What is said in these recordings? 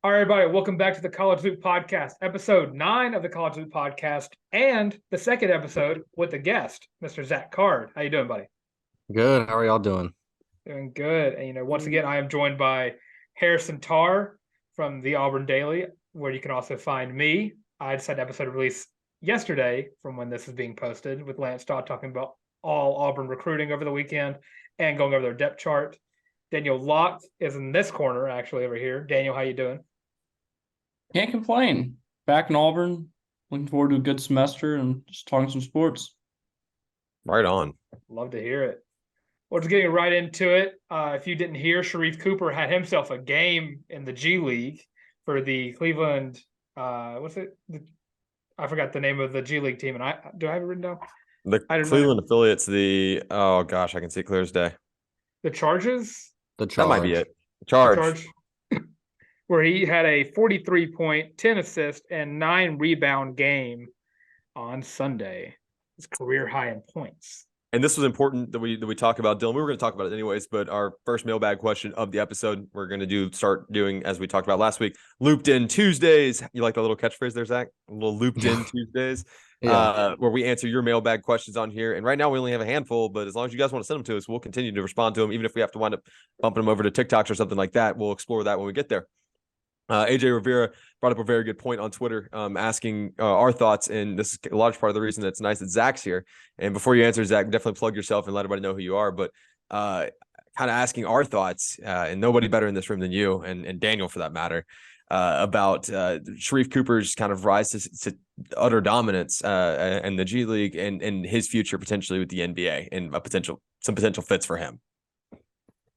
All right, everybody, welcome back to the College Loop Podcast, episode 9 of the College Loop Podcast, and the second episode with a guest, Mr. Zach Card. How you doing, buddy? Good. How are y'all doing? Doing good. And once again, I am joined by Harrison Tarr from the Auburn Daily, where you can also find me. I just had an episode released yesterday from when this is being posted with Lance Stott talking about all Auburn recruiting over the weekend and going over their depth chart. Daniel Locke is in this corner, actually, over here. Daniel, how you doing? Can't complain. Back in Auburn, looking forward to a good semester and just talking some sports. Right on. Love to hear it. Well, just getting right into it. If you didn't hear, Sharif Cooper had himself a game in the G League for the Cleveland. I forgot the name of the G League team, and do I have it written down? The Cleveland affiliates. I can see it clear as day. The Charges. That might be it. Charge. Where he had a 43-point, 10 assist, and 9 rebound game on Sunday. His career high in points. And this was important that we talk about, Dylan. We were going to talk about it anyways, but our first mailbag question of the episode, we're going to start doing, as we talked about last week, looped in Tuesdays. You like the little catchphrase there, Zach? A little looped in Tuesdays, where we answer your mailbag questions on here. And right now we only have a handful, but as long as you guys want to send them to us, we'll continue to respond to them. Even if we have to wind up bumping them over to TikToks or something like that, we'll explore that when we get there. AJ Rivera brought up a very good point on Twitter, asking our thoughts, and this is a large part of the reason that it's nice that Zach's here. And before you answer, Zach, definitely plug yourself and let everybody know who you are. But kind of asking our thoughts, and nobody better in this room than you and Daniel, for that matter, about Sharif Cooper's kind of rise to utter dominance in the G League and his future potentially with the NBA and some potential fits for him.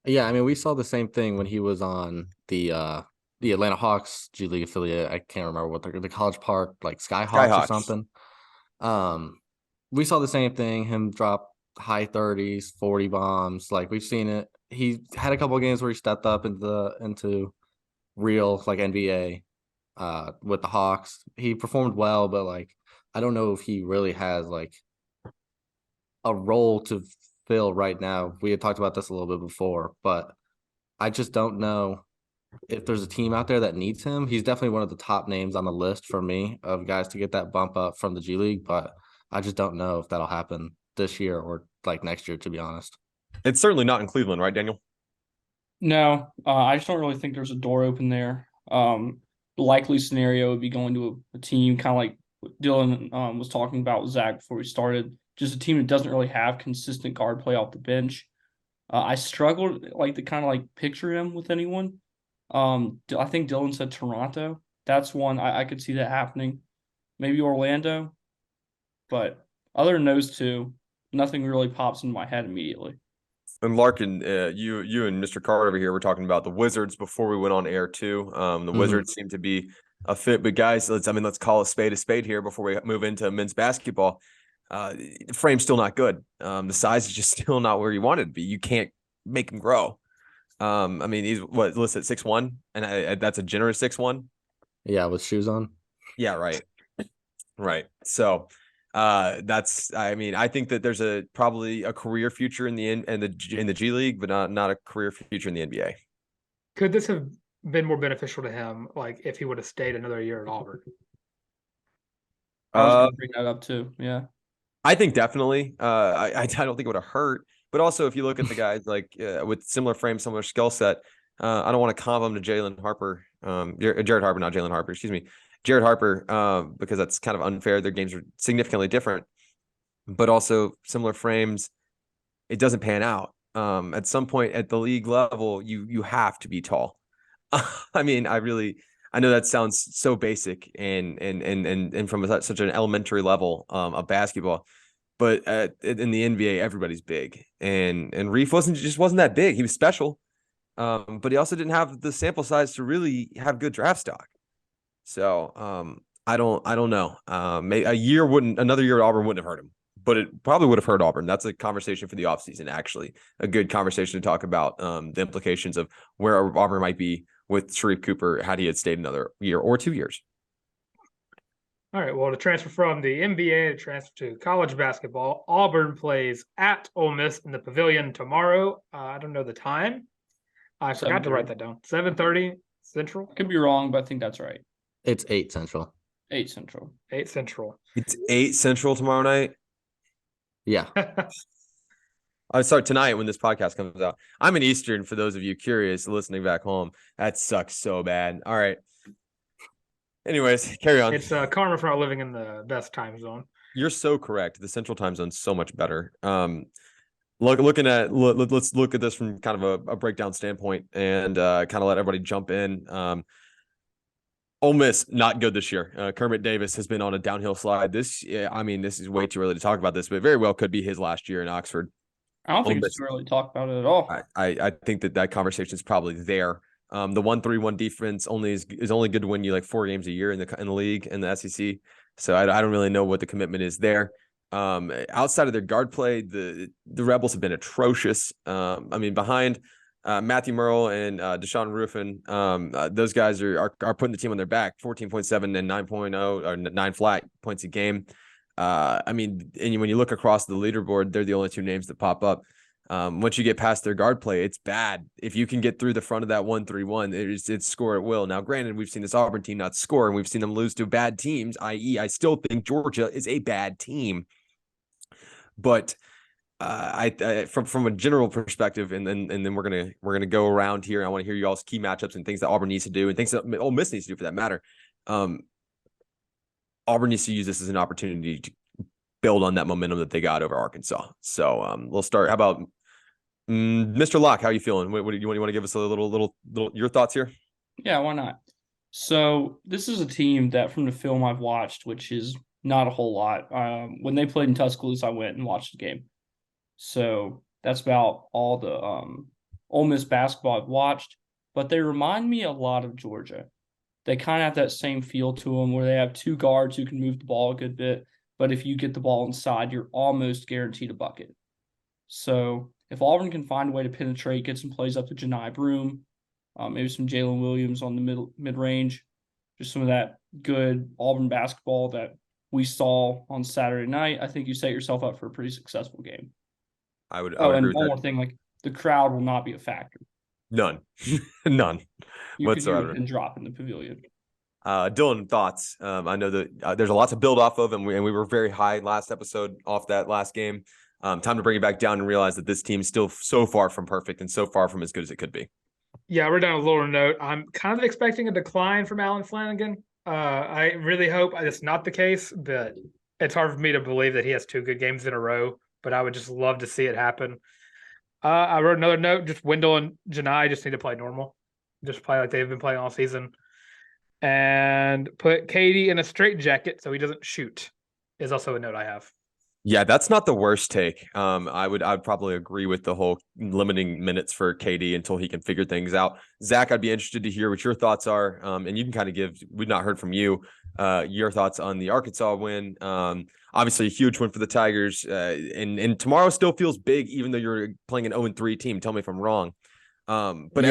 Yeah, I mean, we saw the same thing when he was on the Atlanta Hawks G League affiliate. I can't remember what the College Park, like Skyhawks or something. We saw the same thing, him drop high 30s, 40 bombs. Like, we've seen it. He had a couple of games where he stepped up into real, like, NBA with the Hawks. He performed well, but, like, I don't know if he really has, like, a role to fill right now. We had talked about this a little bit before, but I just don't know if there's a team out there that needs him. He's definitely one of the top names on the list for me of guys to get that bump up from the G League, but I just don't know if that'll happen this year or like next year, to be honest. It's certainly not in Cleveland, right, Daniel? No, I just don't really think there's a door open there. Likely scenario would be going to a team kind of like Dylan was talking about with Zach before we started, just a team that doesn't really have consistent guard play off the bench. I struggled to kind of picture him with anyone. I think Dylan said Toronto. That's one I could see that happening. Maybe Orlando. But other than those two, nothing really pops in my head immediately. And Larck and you and Mr. Card over here were talking about the Wizards before we went on air too. The Wizards seem to be a fit, but guys, let's call a spade here before we move into men's basketball. The frame's still not good. The size is just still not where you want it to be. You can't make him grow. I mean, he's listed 6'1", and that's a generous 6'1". Yeah, with shoes on. Yeah, right. So, I think that there's probably a career future in the G League, but not a career future in the NBA. Could this have been more beneficial to him, like if he would have stayed another year at Auburn? I was going to bring that up too. Yeah, I think definitely. I don't think it would have hurt. But also, if you look at the guys with similar frame, similar skill set, I don't want to comp him to Jared Harper, not Jalen Harper, excuse me, Jared Harper, because that's kind of unfair. Their games are significantly different, but also similar frames. It doesn't pan out. At some point at the league level, you have to be tall. I mean, I know that sounds so basic and from such an elementary level of basketball. But in the NBA, everybody's big, and Reef wasn't that big. He was special, but he also didn't have the sample size to really have good draft stock. So I don't know. Another year at Auburn wouldn't have hurt him, but it probably would have hurt Auburn. That's a conversation for the offseason, actually, a good conversation to talk about the implications of where Auburn might be with Sharif Cooper had he had stayed another year or 2 years. All right, well, to transfer from the NBA to transfer to college basketball, Auburn plays at Ole Miss in the Pavilion tomorrow. I don't know the time. I forgot to write that down. 7:30. Central. Could be wrong, but I think that's right. It's 8 Central. 8 Central. 8 Central. It's 8 Central tomorrow night. Yeah. Sorry, tonight when this podcast comes out. I'm in Eastern for those of you curious listening back home. That sucks so bad. All right. Anyways, carry on. It's karma for not living in the best time zone. You're so correct. The Central time zone's so much better. Let's look at this from kind of a breakdown standpoint and kind of let everybody jump in. Ole Miss not good this year. Kermit Davis has been on a downhill slide. This is way too early to talk about this, but it very well could be his last year in Oxford. I don't think it's too early to talk about it at all. I think that conversation is probably there. The 1-3-1 defense is only good to win you like 4 games a year in the league in the SEC. So I don't really know what the commitment is there. Outside of their guard play, the Rebels have been atrocious. Behind Matthew Murrell and Deshaun Ruffin, those guys are putting the team on their back, 14.7 and 9.0 or 9 flat points a game. And when you look across the leaderboard, they're the only 2 names that pop up. Once you get past their guard play, it's bad. If you can get through the front of that 1-3-1, it's score at will. Now, granted, we've seen this Auburn team not score, and we've seen them lose to bad teams, i.e., I still think Georgia is a bad team. But from a general perspective, and then we're gonna go around here. I want to hear you all's key matchups and things that Auburn needs to do, and things that Ole Miss needs to do for that matter. Auburn needs to use this as an opportunity to build on that momentum that they got over Arkansas. So we'll start. How about Mr. Locke? How are you feeling? What do you want to give us a little your thoughts here? Yeah, why not? So this is a team that from the film I've watched, which is not a whole lot. When they played in Tuscaloosa, I went and watched the game. So that's about all the Ole Miss basketball I've watched. But they remind me a lot of Georgia. They kind of have that same feel to them where they have 2 guards who can move the ball a good bit. But if you get the ball inside, you're almost guaranteed a bucket. So if Auburn can find a way to penetrate, get some plays up to Janai Broom, maybe some Jalen Williams on the mid-range, just some of that good Auburn basketball that we saw on Saturday night, I think you set yourself up for a pretty successful game. I would and agree one with more thing, like the crowd will not be a factor. None You whatsoever. could hear a pin drop in the pavilion. Dylan, thoughts? I know that there's a lot to build off of, and we were very high last episode off that last game. Time to bring it back down and realize that this team's still so far from perfect and so far from as good as it could be. Yeah, we're down a lower note. I'm kind of expecting a decline from Alan Flanagan. I really hope it's not the case, but it's hard for me to believe that he has 2 good games in a row, but I would just love to see it happen. I wrote another note, just Wendell and Janai just need to play normal. Just play like they've been playing all season. And put Katie in a straitjacket so he doesn't shoot is also a note I have. Yeah, that's not the worst take. I'd probably agree with the whole limiting minutes for KD until he can figure things out. Zach, I'd be interested to hear what your thoughts are. And you can kind of we've not heard from you, your thoughts on the Arkansas win. Obviously a huge win for the Tigers. And tomorrow still feels big, even though you're playing an 0-3 team. Tell me if I'm wrong. But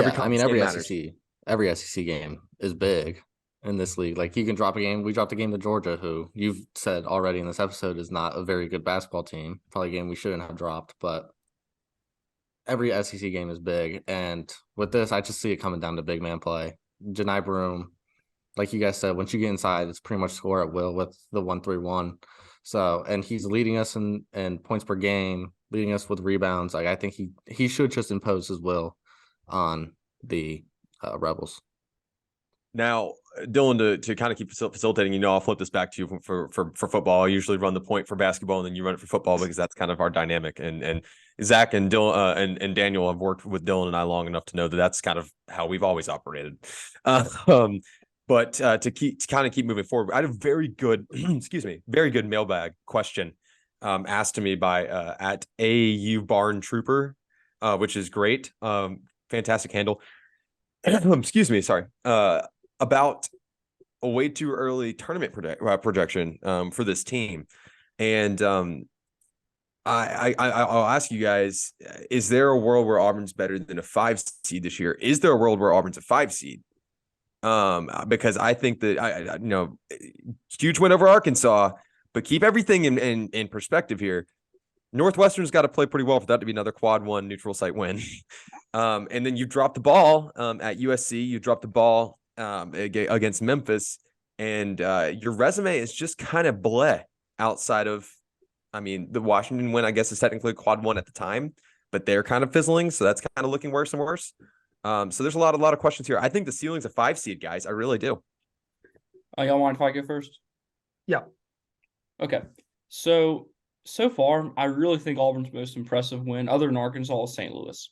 every SEC game is big in this league. Like, you can drop a game. We dropped a game to Georgia, who you've said already in this episode is not a very good basketball team. Probably a game we shouldn't have dropped, but every SEC game is big. And with this, I just see it coming down to big man play. Janai Broom, like you guys said, once you get inside, it's pretty much score at will with the 1-3-1. So, and he's leading us in points per game, leading us with rebounds. Like, I think he should just impose his will on the Rebels. Now, Dylan, to kind of keep facilitating, I'll flip this back to you for football. I usually run the point for basketball, and then you run it for football because that's kind of our dynamic. And Zach and Dylan and Daniel have worked with Dylan and I long enough to know that that's kind of how we've always operated. But to kind of keep moving forward, I had a very good, very good mailbag question asked to me by at AU Barn Trooper, which is great. Fantastic handle. Sorry. About a way too early tournament projection for this team. And I'll ask you guys, is there a world where Auburn's better than a 5 seed this year? Is there a world where Auburn's a 5 seed? Because I think that huge win over Arkansas, but keep everything in perspective here. Northwestern's got to play pretty well for that to be another quad 1 neutral site win. And then you dropped the ball at USC. You dropped the ball against Memphis, and your resume is just kind of bleh outside of, I mean, the Washington win, I guess, is technically quad 1 at the time, but they're kind of fizzling, so that's kind of looking worse and worse. So there's a lot of questions here. I think the ceiling's a 5 seed, guys. I really do. Y'all mind if I go first? Yeah. Okay. So far, I really think Auburn's most impressive win, other than Arkansas, is St. Louis.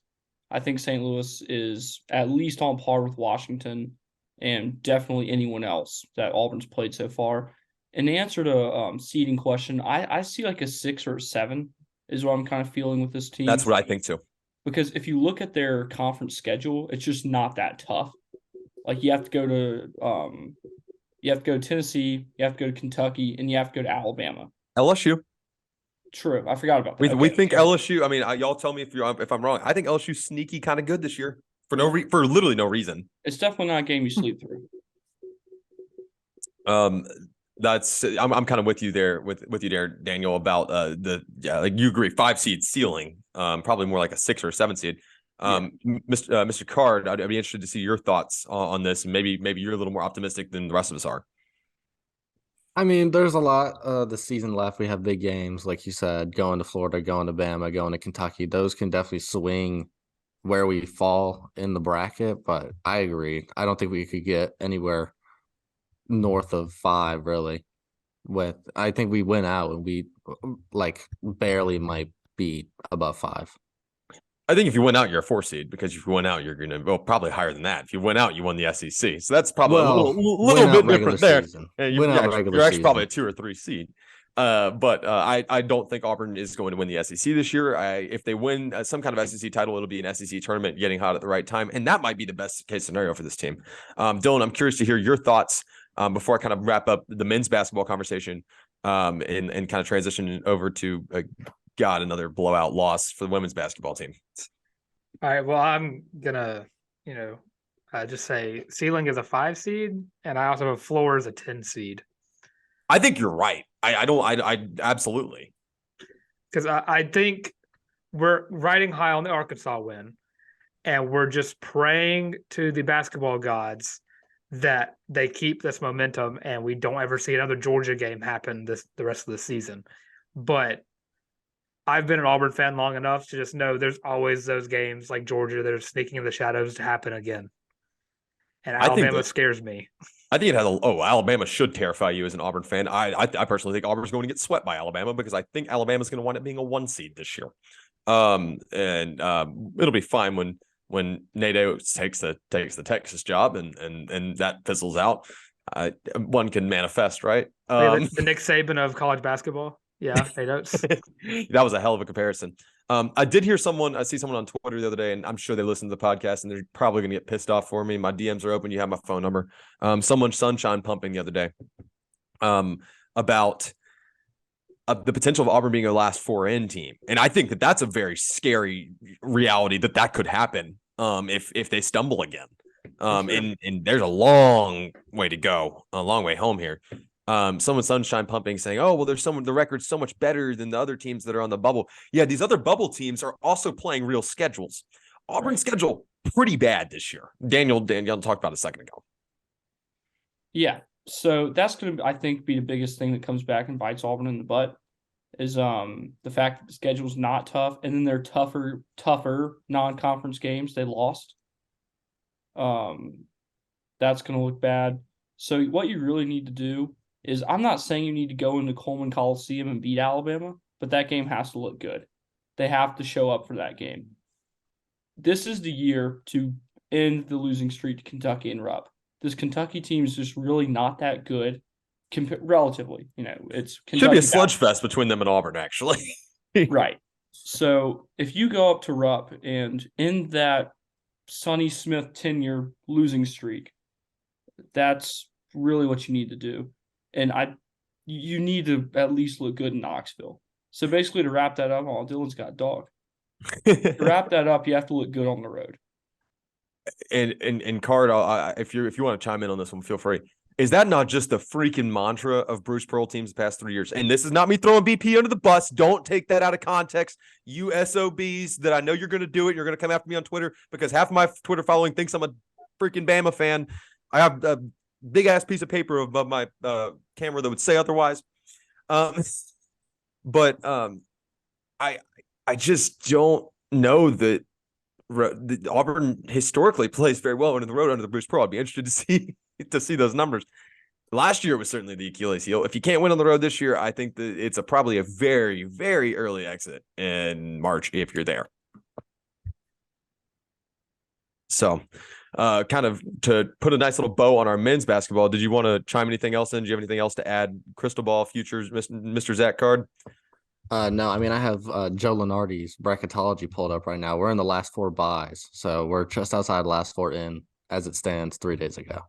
I think St. Louis is at least on par with Washington and definitely anyone else that Auburn's played so far. In the answer to seeding question, I see like a 6 or a 7 is what I'm kind of feeling with this team. That's what I think too. Because if you look at their conference schedule, it's just not that tough. Like you have to go to Tennessee, you have to go to Kentucky, and you have to go to Alabama. LSU. True, I forgot about that. We think LSU. I mean, y'all tell me if I'm wrong. I think LSU's sneaky kind of good this year for literally no reason. It's definitely not a game you sleep through. I'm kind of with you there, with you there, Daniel, about like you agree, 5 seed ceiling, probably more like a 6 or a 7 seed. Mr. Card, I'd be interested to see your thoughts on this. Maybe you're a little more optimistic than the rest of us are. I mean, there's a lot of the season left. We have big games, like you said, going to Florida, going to Bama, going to Kentucky. Those can definitely swing where we fall in the bracket, but I agree. I don't think we could get anywhere north of 5, really. I think we win out and we like barely might be above 5. I think if you win out, you're a 4 seed, because if you win out, you're going to go probably higher than that. If you win out, you won the SEC. So that's probably a little bit different there. You're actually probably a 2 or 3 seed. But I don't think Auburn is going to win the SEC this year. If they win some kind of SEC title, it'll be an SEC tournament getting hot at the right time. And that might be the best case scenario for this team. Dylan, I'm curious to hear your thoughts before I kind of wrap up the men's basketball conversation and kind of transition over to another blowout loss for the women's basketball team. All right. Well, I'm gonna, just say ceiling is a 5 seed, and I also have floor as a 10 seed. I think you're right. I absolutely. Because I think we're riding high on the Arkansas win, and we're just praying to the basketball gods that they keep this momentum and we don't ever see another Georgia game happen the rest of the season. But I've been an Auburn fan long enough to just know there's always those games like Georgia that are sneaking in the shadows to happen again. And Alabama scares me. I think it has Alabama should terrify you as an Auburn fan. I personally think Auburn's going to get swept by Alabama, because I think Alabama's going to wind up being a 1 seed this year. It'll be fine when Nate Oates takes the Texas job and that fizzles out. One can manifest, right? The Nick Saban of college basketball. Yeah, Nate Oates. That was a hell of a comparison. I see someone on Twitter the other day, and I'm sure they listen to the podcast, and they're probably going to get pissed off for me. My DMs are open. You have my phone number. Someone sunshine pumping the other day about the potential of Auburn being a last 4N team. And I think that's a very scary reality that could happen if they stumble again. And there's a long way to go, a long way home here. Someone sunshine pumping saying, oh, well, the record's so much better than the other teams that are on the bubble. Yeah, these other bubble teams are also playing real schedules. Auburn's schedule pretty bad this year. Daniel talked about it a second ago. Yeah. So that's going to, I think, be the biggest thing that comes back and bites Auburn in the butt is the fact that the schedule's not tough, and then their tougher non-conference games they lost. That's going to look bad. So what you really need to do is, I'm not saying you need to go into Coleman Coliseum and beat Alabama, but that game has to look good. They have to show up for that game. This is the year to end the losing streak to Kentucky and Rupp. This Kentucky team is just really not that good, relatively. It's Kentucky should be a sludge fest between them and Auburn, actually. Right. So if you go up to Rupp and end that Sonny Smith tenure losing streak, that's really what you need to do. And you need to at least look good in Knoxville. So basically, to wrap that up, Dylan's got a dog. To wrap that up, you have to look good on the road. And Card, if you want to chime in on this one, feel free. Is that not just the freaking mantra of Bruce Pearl teams the past 3 years? And this is not me throwing BP under the bus. Don't take that out of context. You SOBs that I know you're going to do it. You're going to come after me on Twitter because half of my Twitter following thinks I'm a freaking Bama fan. I have a big ass piece of paper above my camera that would say otherwise. But I just don't know that Auburn historically plays very well under the road under the Bruce Pearl. I'd be interested to see those numbers. Last year was certainly the Achilles heel. If you can't win on the road this year, I think that it's probably a very, very early exit in March if you're there. So, kind of to put a nice little bow on our men's basketball, did you want to chime anything else in? Do you have anything else to add? Crystal ball futures, Mr. Zach Card? No, I mean, I have Joe Lenardi's bracketology pulled up right now. We're in the last 4 buys, so we're just outside the last 4 in as it stands 3 days ago.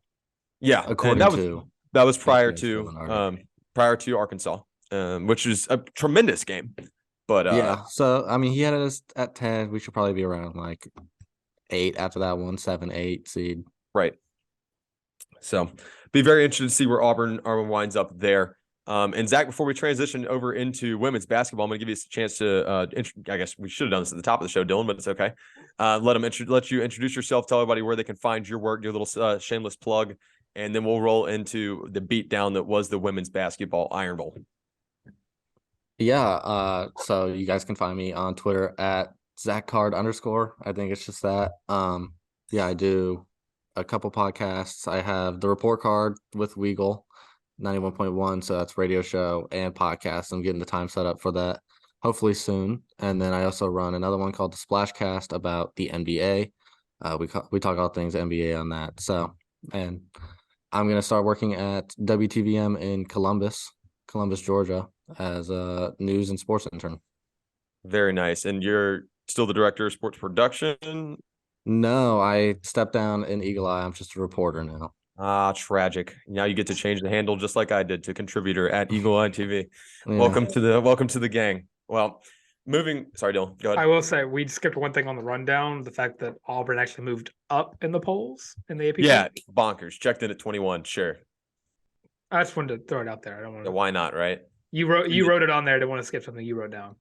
Yeah, according that was prior to Arkansas, which is a tremendous game. But yeah, so I mean, he had us at 10. We should probably be around like 8 after that one, 7, 8 seed. Right. So be very interested to see where Auburn winds up there. And Zach, before we transition over into women's basketball, I'm going to give you a chance to, I guess we should have done this at the top of the show, Dylan, but it's okay. Let you introduce yourself, tell everybody where they can find your work, your little shameless plug, and then we'll roll into the beatdown that was the women's basketball Iron Bowl. Yeah. So you guys can find me on Twitter at ZachCard_. I think it's just that. Yeah, I do a couple podcasts. I have the Report Card with Weagle. 91.1, so that's radio show and podcast. I'm getting the time set up for that hopefully soon. And then I also run another one called the Splashcast about the NBA. We talk all things NBA on that. So, and I'm going to start working at WTVM in Columbus, Georgia, as a news and sports intern. Very nice. And you're still the director of sports production? No, I stepped down in Eagle Eye. I'm just a reporter now. Ah, tragic. Now you get to change the handle just like I did to contributor at Eagle Eye TV. Yeah. Welcome to the gang. Well, sorry, Dylan, go ahead. I will say we skipped one thing on the rundown, the fact that Auburn actually moved up in the polls in the AP. Yeah, bonkers. Checked in at 21, sure. I just wanted to throw it out there. I don't want to. Why not, right? You wrote it on there. I didn't want to skip something you wrote down.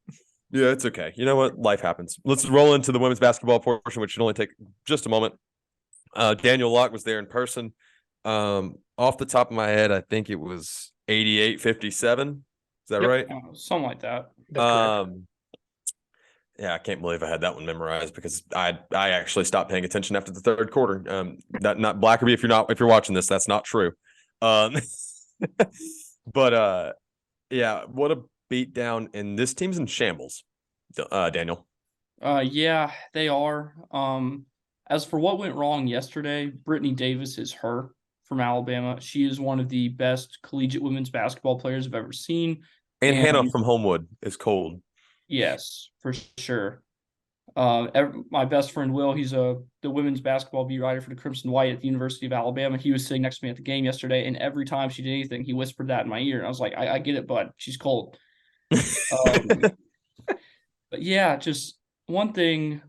Yeah, it's okay. You know what? Life happens. Let's roll into the women's basketball portion, which should only take just a moment. Daniel Locke was there in person. Off the top of my head, I think it was 88-57. Is that right? Something like that. Yeah, I can't believe I had that one memorized because I actually stopped paying attention after the third quarter. That not Blackerby, if you're watching this, that's not true. But yeah, what a beatdown, and this team's in shambles. Daniel. Yeah, they are. As for what went wrong yesterday, Brittany Davis is her from Alabama. She is one of the best collegiate women's basketball players I've ever seen. And Hannah from Homewood is cold. Yes, for sure. My best friend Will, he's the women's basketball beat writer for the Crimson White at the University of Alabama. He was sitting next to me at the game yesterday, and every time she did anything, he whispered that in my ear. And I was like, I get it, bud. She's cold. But yeah, just one thing.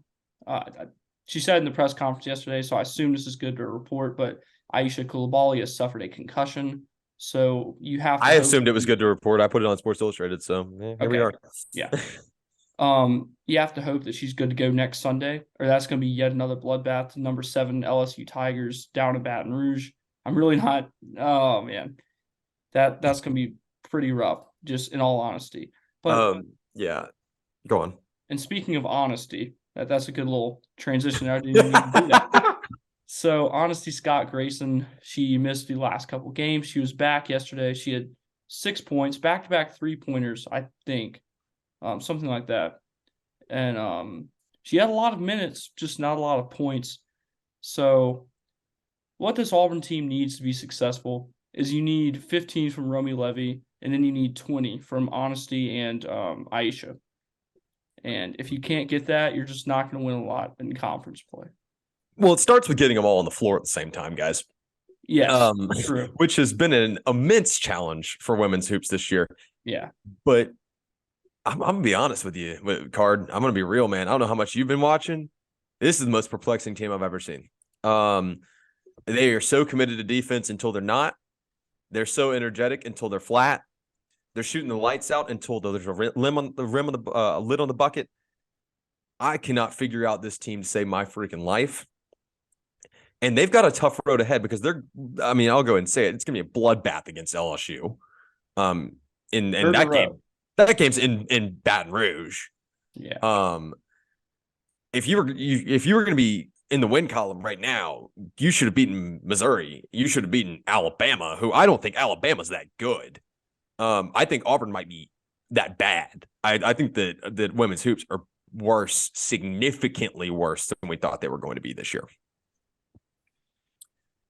She said in the press conference yesterday, so I assume this is good to report, but Aisha Coulibaly has suffered a concussion. So you have to I assumed it was good to report. I put it on Sports Illustrated, so here we are. Yeah. You have to hope that she's good to go next Sunday, or that's going to be yet another bloodbath to number 7 LSU Tigers down in Baton Rouge. I'm really not. Oh man, that's going to be pretty rough, just in all honesty. But yeah, go on. And speaking of honesty, that's a good little transition. I didn't even need to do that. So, Honesty Scott Grayson, she missed the last couple games. She was back yesterday. She had 6 points, back-to-back 3-pointers, I think, something like that. And she had a lot of minutes, just not a lot of points. So, what this Auburn team needs to be successful is you need 15 from Romy Levy, and then you need 20 from Honesty and Aisha. And if you can't get that, you're just not going to win a lot in conference play. Well, it starts with getting them all on the floor at the same time, guys. Yes, true. Which has been an immense challenge for women's hoops this year. Yeah. But I'm going to be honest with you, Card. I'm going to be real, man. I don't know how much you've been watching. This is the most perplexing team I've ever seen. They are so committed to defense until they're not. They're so energetic until they're flat. They're shooting the lights out until there's a lid on the bucket. I cannot figure out this team to save my freaking life. And they've got a tough road ahead because I'll go ahead and say it. It's going to be a bloodbath against LSU. In that game. That game's in Baton Rouge. Yeah. If you were going to be in the win column right now, you should have beaten Missouri. You should have beaten Alabama, who I don't think Alabama's that good. I think Auburn might be that bad. I think that women's hoops are worse, significantly worse than we thought they were going to be this year.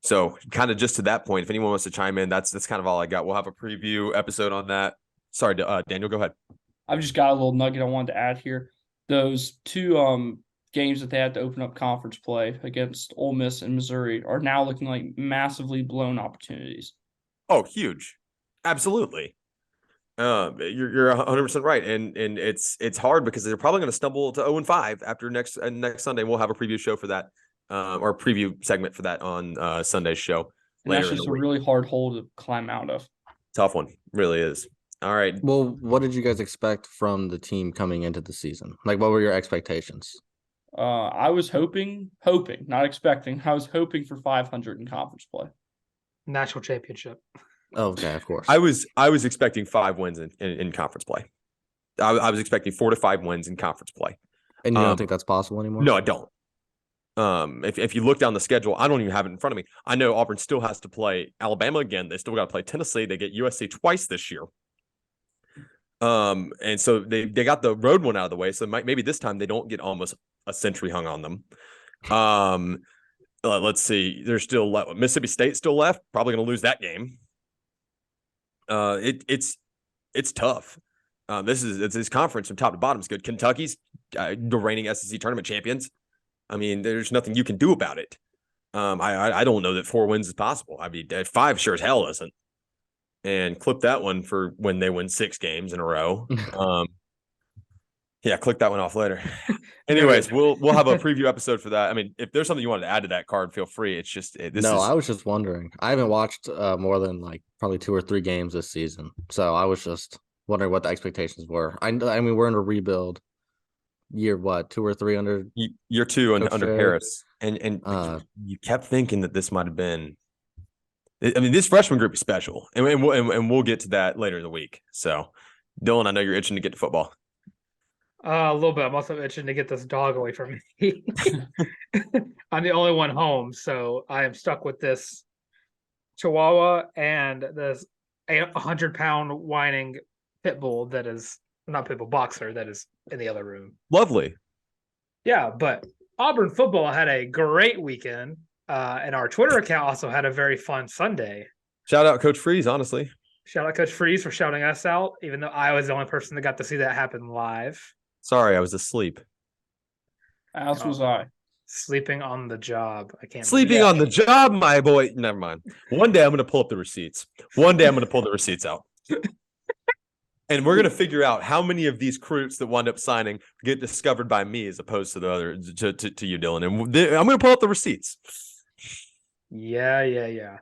So kind of just to that point, if anyone wants to chime in, that's kind of all I got. We'll have a preview episode on that. Sorry, Daniel, go ahead. I've just got a little nugget I wanted to add here. Those two games that they had to open up conference play against Ole Miss and Missouri are now looking like massively blown opportunities. Oh, huge. Absolutely. You're 100% right. And it's hard because they're probably going to stumble to 0-5 after next Sunday. We'll have a preview show for that. Or preview segment for that on Sunday's show. And that's just a really hard hole to climb out of. Tough one. Really is. All right. Well, what did you guys expect from the team coming into the season? Like, what were your expectations? I was hoping, not expecting. I was hoping for 500 in conference play. National championship. Oh, okay, of course. I was expecting 5 wins in conference play. I was expecting 4 to 5 wins in conference play. And you don't think that's possible anymore? No, I don't. If you look down the schedule, I don't even have it in front of me. I know Auburn still has to play Alabama again. They still got to play Tennessee. They get USC twice this year. And so they got the road one out of the way. So maybe this time they don't get almost a century hung on them. Let's see. There's still Mississippi State still left. Probably going to lose that game. It's tough. This conference from top to bottom is good. Kentucky's the reigning SEC tournament champions. I mean, there's nothing you can do about it. I don't know that 4 wins is possible. I mean, 5 sure as hell isn't. And clip that one for when they win 6 games in a row. Yeah, click that one off later. Anyways, we'll have a preview episode for that. I mean, if there's something you wanted to add to that card, feel free. It's just I was just wondering. I haven't watched more than like probably 2 or 3 games this season, so I was just wondering what the expectations were. I mean, we're in a rebuild. Year 2 or 3 under year 2 under Harris, and you kept thinking that this might have been. I mean, this freshman group is special, and we'll get to that later in the week. So, Dylan, I know you're itching to get to football. A little bit. I'm also itching to get this dog away from me. I'm the only one home, so I am stuck with this Chihuahua and this 100-pound whining pit bull that is not pit bull boxer that is in the other room. Lovely. Yeah, but Auburn football had a great weekend, and our Twitter account also had a very fun Sunday. Shout out Coach Freeze, honestly. Shout out Coach Freeze for shouting us out, even though I was the only person that got to see that happen live. Sorry, I was asleep. As was I. Sleeping on the job. I can't. Sleeping on the job, my boy. Never mind. One day I'm going to pull up the receipts. One day I'm going to pull the receipts out. And we're going to figure out how many of these recruits that wind up signing get discovered by me as opposed to the other to you, Dylan. And I'm going to pull up the receipts. Yeah.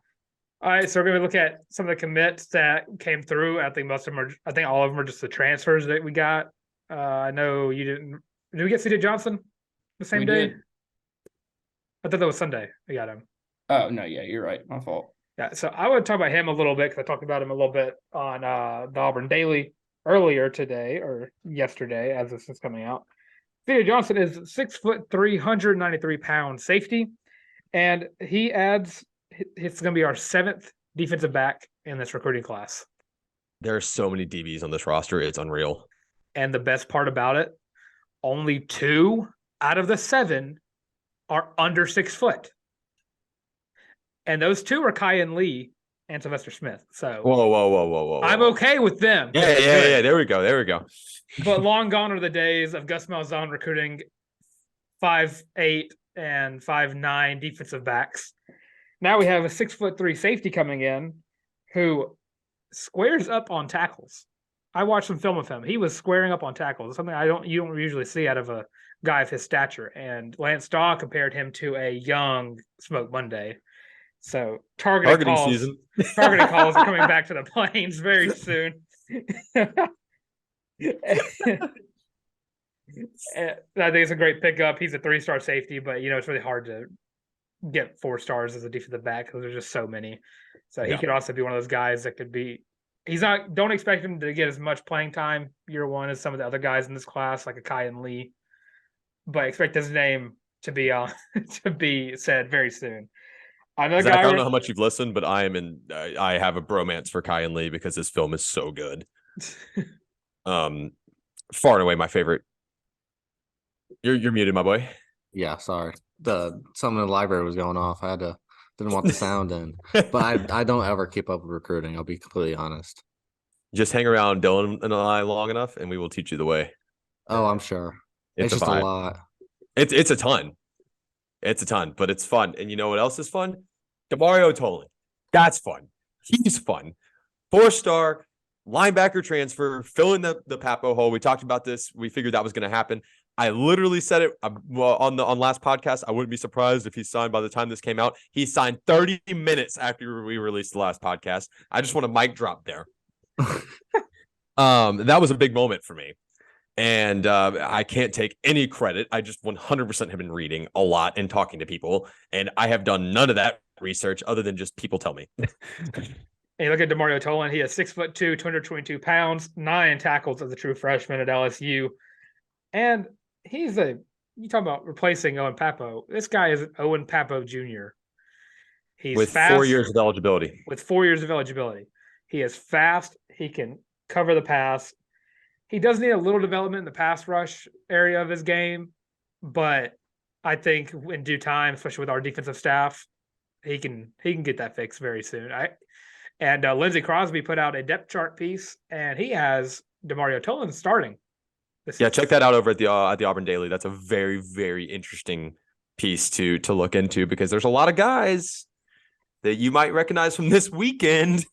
All right, so we're going to look at some of the commits that came through. I think most of them are. I think all of them are just the transfers that we got. I know you didn't. Did we get C.J. Johnson the same day? Did. I thought that was Sunday. We got him. Oh no, yeah, you're right. My fault. Yeah, so I want to talk about him a little bit because I talked about him a little bit on the Auburn Daily earlier today or yesterday as this is coming out. C.J. Johnson is 6'3", 193-pound safety, and he adds. It's going to be our 7th defensive back in this recruiting class. There are so many DBs on this roster; it's unreal. And the best part about it, only 2 out of the 7 are under 6 foot. And those 2 are Kyan Lee and Sylvester Smith. So whoa. I'm okay with them. Yeah. There we go. But long gone are the days of Gus Malzahn recruiting 5'8" and 5'9" defensive backs. Now we have a 6'3" safety coming in who squares up on tackles. I watched some film of him. He was squaring up on tackles. Something you don't usually see out of a guy of his stature. And Lance Daw compared him to a young Smoke Monday. So targeting season. Targeting calls are coming back to the Plains very soon. I think it's a great pickup. He's a 3-star safety, but it's really hard to get 4 stars as a defensive back because there's just so many. So he could also be one of those guys that could be. Don't expect him to get as much playing time year one as some of the other guys in this class, like a Kai and Lee, but expect his name to be to be said very soon. Another Zach, guy, I don't know how much you've listened, but I have a bromance for Kai and Lee because this film is so good. Far and away my favorite. You're muted, my boy. Yeah, sorry. Something in the library was going off. Didn't want the sound in. But I don't ever keep up with recruiting. I'll be completely honest. Just hang around Dylan and I long enough, and we will teach you the way. Oh, I'm sure. It's just a lot. It's a ton. It's a ton, but it's fun. And you know what else is fun? Demario Tolan. That's fun. He's fun. 4-star linebacker transfer, filling the Papo hole. We talked about this. We figured that was going to happen. I literally said it on last podcast. I wouldn't be surprised if he signed by the time this came out. He signed 30 minutes after we released the last podcast. I just want a mic drop there. That was a big moment for me. And I can't take any credit. I just 100% have been reading a lot and talking to people. And I have done none of that research other than just people tell me. And you look at Demario Tolan, he is 6'2", 222 pounds, 9 tackles as a true freshman at LSU. And you talk about replacing Owen Papo. This guy is Owen Papo Jr. He's with fast, 4 years of eligibility. With 4 years of eligibility. He is fast. He can cover the pass. He does need a little development in the pass rush area of his game, but I think in due time, especially with our defensive staff, he can get that fixed very soon. Lindsey Crosby put out a depth chart piece, and he has Demario Tolan starting. Check that out over at the Auburn Daily. That's a very, very interesting piece to look into because there's a lot of guys that you might recognize from this weekend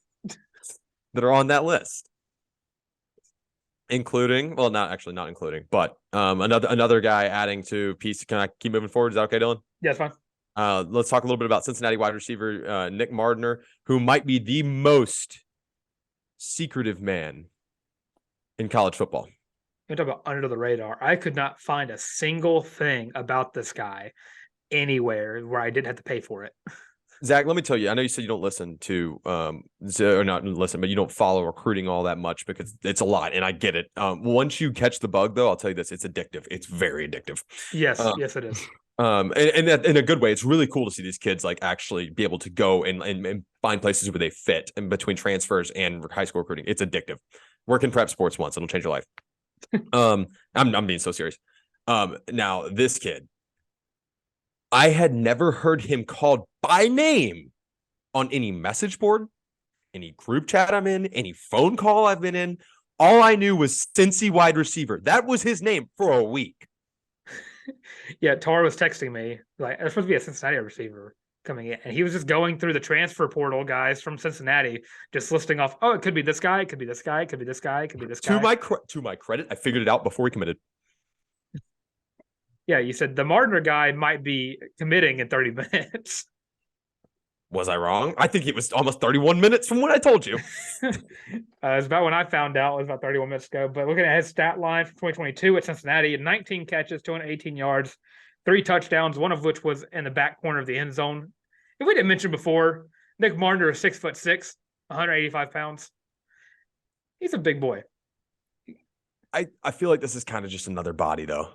that are on that list. Including, well, not including, but another guy adding to piece. Can I keep moving forward? Is that okay, Dylan? Yeah, it's fine. Let's talk a little bit about Cincinnati wide receiver Nick Mardner, who might be the most secretive man in college football. You talk about under the radar. I could not find a single thing about this guy anywhere where I didn't have to pay for it. Zach, let me tell you, I know you said you don't listen to, or not listen, but you don't follow recruiting all that much because it's a lot, and I get it. Once you catch the bug, though, I'll tell you this, it's addictive. It's very addictive. Yes, yes, it is. And in a good way, it's really cool to see these kids like actually be able to go and find places where they fit in between transfers and high school recruiting. It's addictive. Work in prep sports once, it'll change your life. I'm being so serious. Now this kid, I had never heard him called by name on any message board, any group chat I'm in, any phone call I've been in. All I knew was Cincy wide receiver. That was his name for a week. Yeah, Tarr was texting me like there's supposed to be a Cincinnati receiver coming in, and he was just going through the transfer portal guys from Cincinnati, just listing off. Oh, it could be this guy, it could be this guy, it could be this guy, it could be this guy. To my credit, I figured it out before he committed. Yeah, you said the Mardner guy might be committing in 30 minutes. Was I wrong? I think it was almost 31 minutes from what I told you. It's about when I found out. It was about 31 minutes ago. But looking at his stat line from 2022 at Cincinnati, 19 catches, 218 yards, 3 touchdowns, one of which was in the back corner of the end zone. If we didn't mention before, Nick Mardner is 6'6", 185 pounds. He's a big boy. I feel like this is kind of just another body, though.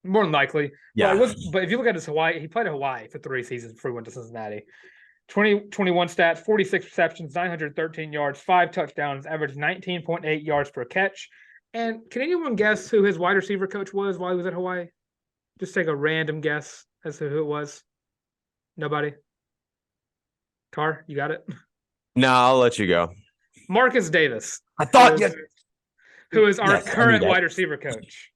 More than likely. Yeah. But if you look at his Hawaii, he played at Hawaii for 3 seasons before he went to Cincinnati. 21 stats, 46 receptions, 913 yards, 5 touchdowns, averaged 19.8 yards per catch. And can anyone guess who his wide receiver coach was while he was at Hawaii? Just take a random guess as to who it was. Nobody? Tarr, you got it? No, I'll let you go. Marcus Davis. I thought who is our current wide receiver coach,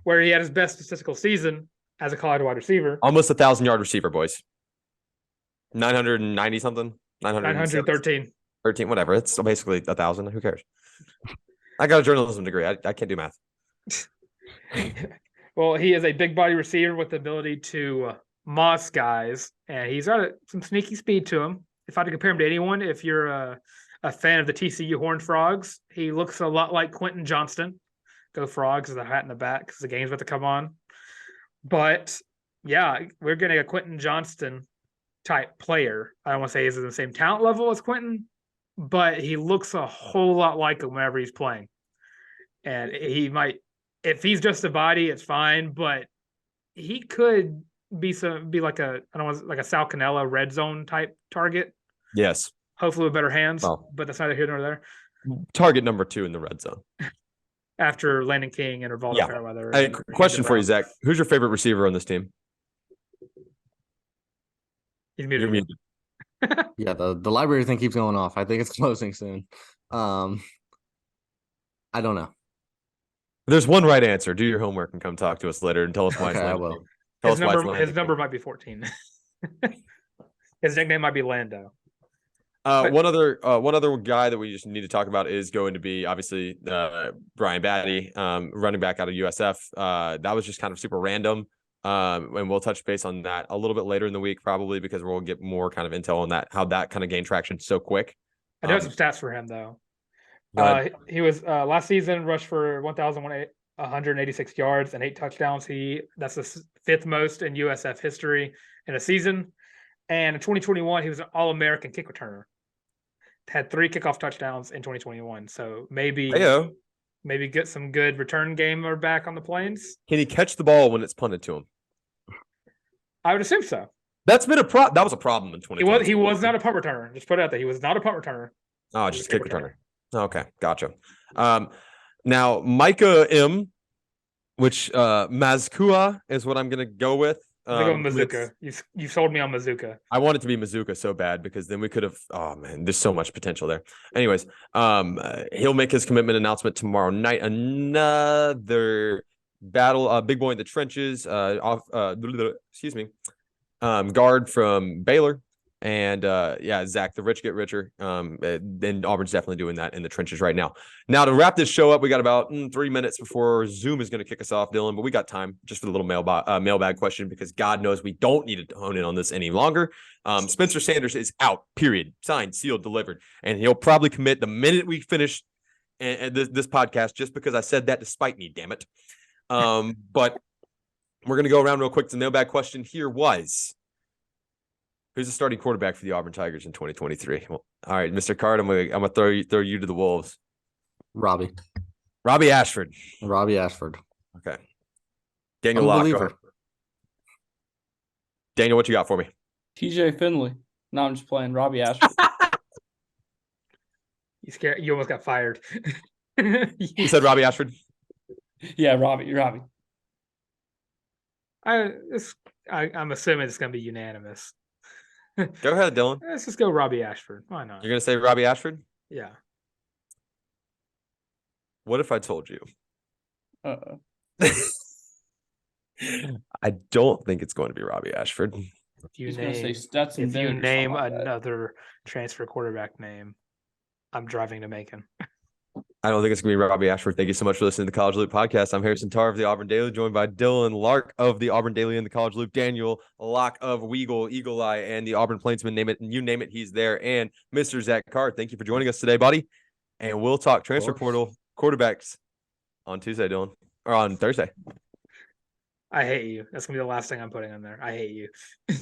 where he had his best statistical season as a college wide receiver. Almost 1,000-yard receiver, boys. 990 something. 913. 13, whatever. It's basically 1,000. Who cares? I got a journalism degree. I can't do math. Well, he is a big body receiver with the ability to Moss guys, and he's got some sneaky speed to him. If I had to compare him to anyone, if you're a fan of the TCU Horned Frogs, he looks a lot like Quentin Johnston. Go Frogs with a hat in the back because the game's about to come on. But yeah, we're getting a Quentin Johnston type player. I don't want to say he's at the same talent level as Quentin, but he looks a whole lot like him whenever he's playing. And he might, if he's just a body, it's fine, but he could be like a, I don't want, like a Sal Cannella red zone type target. Yes. Hopefully with better hands, well, but that's neither here nor there. Target number 2 in the red zone. After Landon King and Rivaldo Fairweather. Question for you, Zach. Who's your favorite receiver on this team? He's muted. You're muted. Yeah, the library thing keeps going off. I think it's closing soon. I don't know. There's one right answer. Do your homework and come talk to us later and tell us why. Okay, I will. His number might be 14. His nickname might be Lando. One other guy that we just need to talk about is going to be obviously Brian Batty, running back out of USF. That was just kind of super random. And we'll touch base on that a little bit later in the week, probably because we'll get more kind of intel on that, how that kind of gained traction so quick. I do have some stats for him though. He was last season rushed for 1,186 yards and 8 touchdowns. That's the 5th most in USF history in a season. And in 2021, he was an All-American kick returner. Had 3 kickoff touchdowns in 2021. So maybe get some good return game or back on the Plains. Can he catch the ball when it's punted to him? I would assume so. That's been that was a problem in 2020. He was not a punt returner. Just put it out there. He was not a punt returner. Oh, just kick returner. Okay, gotcha. Now Micah M, which Mazkua is what I'm gonna go with. I go with Mazuka. You sold me on Mazuka. I want it to be Mazuka so bad because then we could have. Oh man, there's so much potential there. Anyways, he'll make his commitment announcement tomorrow night. Another battle, big boy in the trenches. Excuse me, guard from Baylor. And Zach, the rich get richer. And Auburn's definitely doing that in the trenches right now. Now to wrap this show up, we got about 3 minutes before Zoom is going to kick us off, Dylan. But we got time just for the little mailbag question because God knows we don't need to hone in on this any longer. Spencer Sanders is out. Period. Signed, sealed, delivered, and he'll probably commit the minute we finish this podcast. Just because I said that to spite me, damn it. But we're going to go around real quick. The mailbag question here was, who's the starting quarterback for the Auburn Tigers in 2023? Well, all right, Mr. Card, I'm gonna throw you to the wolves. Robbie Ashford. Okay. Daniel Locke. Daniel, what you got for me? TJ Finley. No, I'm just playing. Robbie Ashford. You scared? You almost got fired. You said Robbie Ashford? Yeah, Robbie. I'm assuming it's gonna be unanimous. Go ahead, Dylan. Let's just go Robbie Ashford. Why not? You're going to say Robbie Ashford? Yeah. What if I told you? Uh-oh. I don't think it's going to be Robbie Ashford. If you name another transfer quarterback name, I'm driving to Macon. I don't think it's going to be Robbie Ashford. Thank you so much for listening to the College Loop podcast. I'm Harrison Tarr of the Auburn Daily, joined by Dylan Larck of the Auburn Daily and the College Loop, Daniel Locke of Weagle, Eagle Eye, and the Auburn Plainsman. Name it, you name it, he's there. And Mr. Zach Card, thank you for joining us today, buddy. And we'll talk transfer portal quarterbacks on Tuesday, Dylan, or on Thursday. I hate you. That's going to be the last thing I'm putting on there. I hate you.